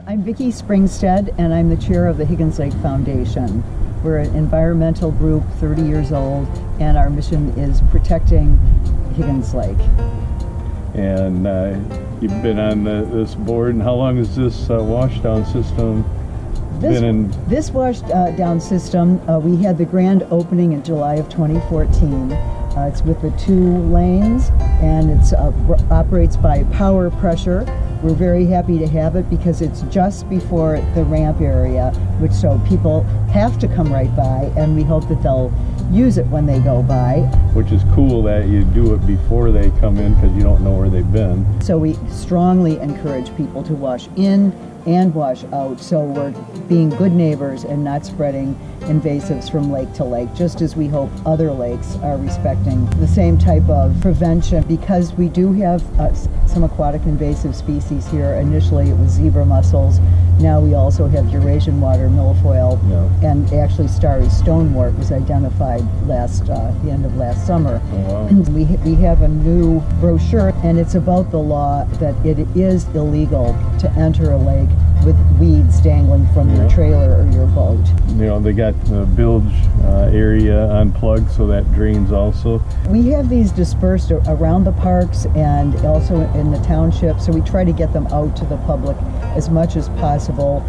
I'm Vicki Springstead, and I'm the chair of the Higgins Lake Foundation. We're an environmental group, 30 years old, and our mission is protecting Higgins Lake. And you've been on this board, and how long has this washdown system been in? This washdown system, we had the grand opening in July of 2014. It's with the 2 lanes, and it operates by power pressure. We're very happy to have it because it's just before the ramp area, so people have to come right by, and we hope that they'll use it when they go by. Which is cool that you do it before they come in because you don't know where they've been. So we strongly encourage people to wash in and wash out, so we're being good neighbors and not spreading invasives from lake to lake, just as we hope other lakes are respecting the same type of prevention. Because we do have some aquatic invasive species here. Initially it was zebra mussels. Now we also have Eurasian water milfoil, and actually starry stonewort was identified the end of last summer. Oh, wow. We have a new brochure, and it's about the law that it is illegal to enter a lake with weeds dangling from your trailer or your boat. They got the bilge area unplugged, so that drains also. We have these dispersed around the parks and also in the township, so we try to get them out to the public as much as possible.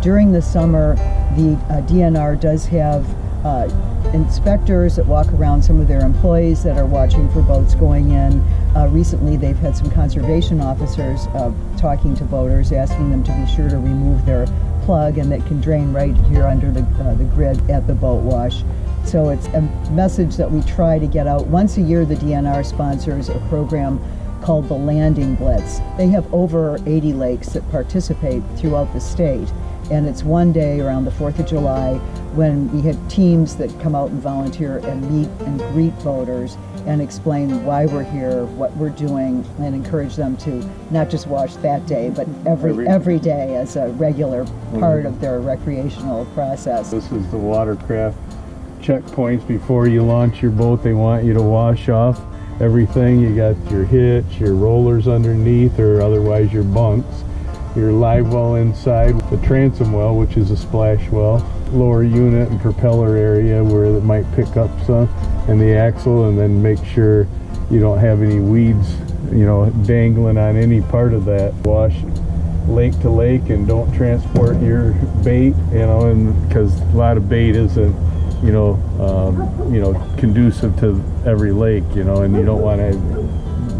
During the summer, the DNR does have inspectors that walk around, some of their employees that are watching for boats going in. Recently they've had some conservation officers talking to boaters, asking them to be sure to remove their plug, and that can drain right here under the grid at the boat wash. So it's a message that we try to get out. Once a year the DNR sponsors a program called the Landing Blitz. They have over 80 lakes that participate throughout the state, and it's one day around the 4th of July when we have teams that come out and volunteer and meet and greet boaters and explain why we're here, what we're doing, and encourage them to not just wash that day, but every day as a regular part of their recreational process. This is the watercraft checkpoints before you launch your boat. They want you to wash off everything. You got your hitch, your rollers underneath, or otherwise your bunks, your live well inside, the transom well, which is a splash well, lower unit and propeller area where it might pick up some, and the axle, and then make sure you don't have any weeds dangling on any part of that. Wash lake to lake, and don't transport your bait, and because a lot of bait isn't conducive to every lake, and you don't want to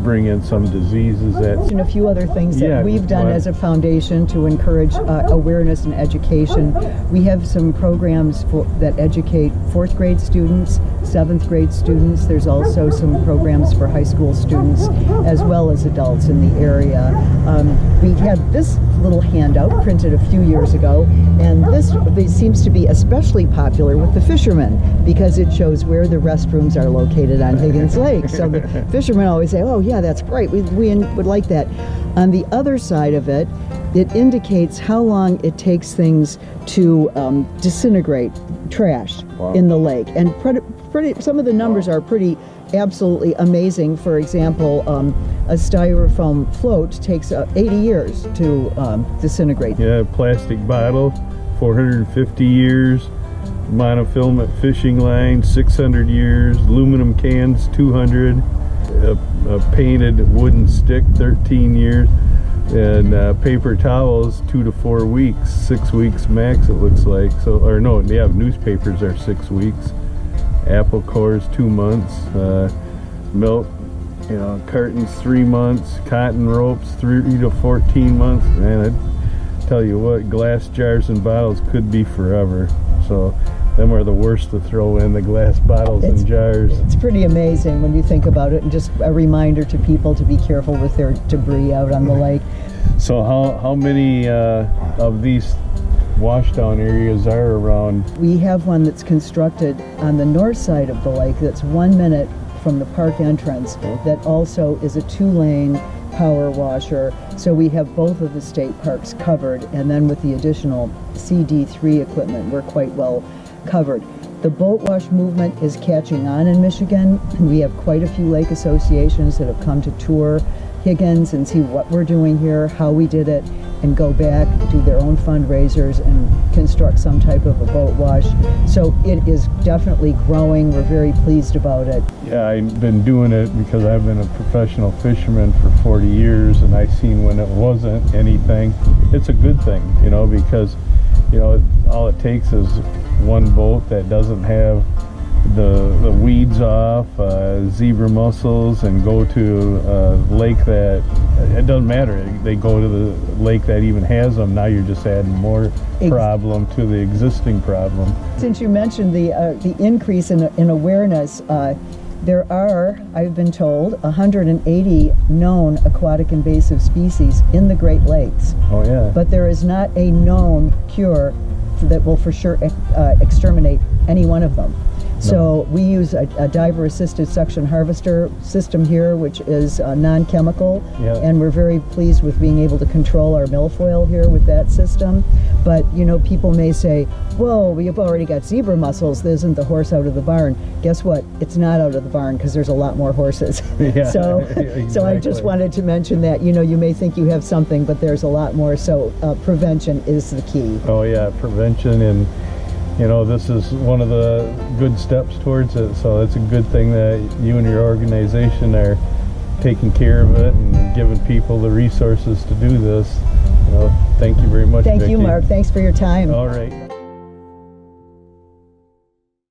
bring in some diseases and a few other things that we've done as a foundation to encourage awareness and education. We have some programs that educate 4th grade students, 7th grade students. There's also some programs for high school students as well as adults in the area. We had this little handout printed a few years ago, and this seems to be especially popular with the fishermen because it shows where the restrooms are located on Higgins Lake. So the fishermen always say, oh yeah, that's great, we would like that. On the other side of it, it indicates how long it takes things to disintegrate trash in the lake, and some of the numbers are pretty absolutely amazing. For example, a styrofoam float takes 80 years to disintegrate. Yeah, plastic bottle, 450 years. Monofilament fishing line, 600 years. Aluminum cans, 200. A painted wooden stick, 13 years. And paper towels, 2 to 4 weeks, 6 weeks max it looks like. Newspapers are 6 weeks. Apple cores, 2 months. Milk, cartons, 3 months. Cotton ropes, 3 to 14 months. Man, I tell you what, glass jars and bottles could be forever. So them are the worst to throw in, the glass bottles and jars. It's pretty amazing when you think about it, and just a reminder to people to be careful with their debris out on the lake. So how many of these washdown areas are around? We have one that's constructed on the north side of the lake that's 1 minute from the park entrance, that also is a 2-lane power washer. So we have both of the state parks covered, and then with the additional CD3 equipment, we're quite well covered. The boat wash movement is catching on in Michigan. We have quite a few lake associations that have come to tour Higgins and see what we're doing here, how we did it, and go back, do their own fundraisers, and construct some type of a boat wash. So it is definitely growing. We're very pleased about it. Yeah, I've been doing it because I've been a professional fisherman for 40 years, and I've seen when it wasn't anything. It's a good thing, you know, because, you know, all it takes is one boat that doesn't have the weeds off, zebra mussels, and go to a lake that, it doesn't matter, they go to the lake that even has them. Now you're just adding more problem to the existing problem. Since you mentioned the increase in awareness, there are, I've been told, 180 known aquatic invasive species in the Great Lakes. Oh yeah. But there is not a known cure that will for sure exterminate any one of them. So we use a diver-assisted suction harvester system here, which is non-chemical, and we're very pleased with being able to control our milfoil here with that system. But, you know, people may say, whoa, we've already got zebra mussels, isn't the horse out of the barn? Guess what? It's not out of the barn, because there's a lot more horses. Yeah, so, exactly. So I just wanted to mention that, you know, you may think you have something, but there's a lot more. So prevention is the key. Oh yeah, prevention, and you know, this is one of the good steps towards it. So it's a good thing that you and your organization are taking care of it and giving people the resources to do this. You know, thank you very much, Thank Vicki. you, Mark. Thanks for your time. All right.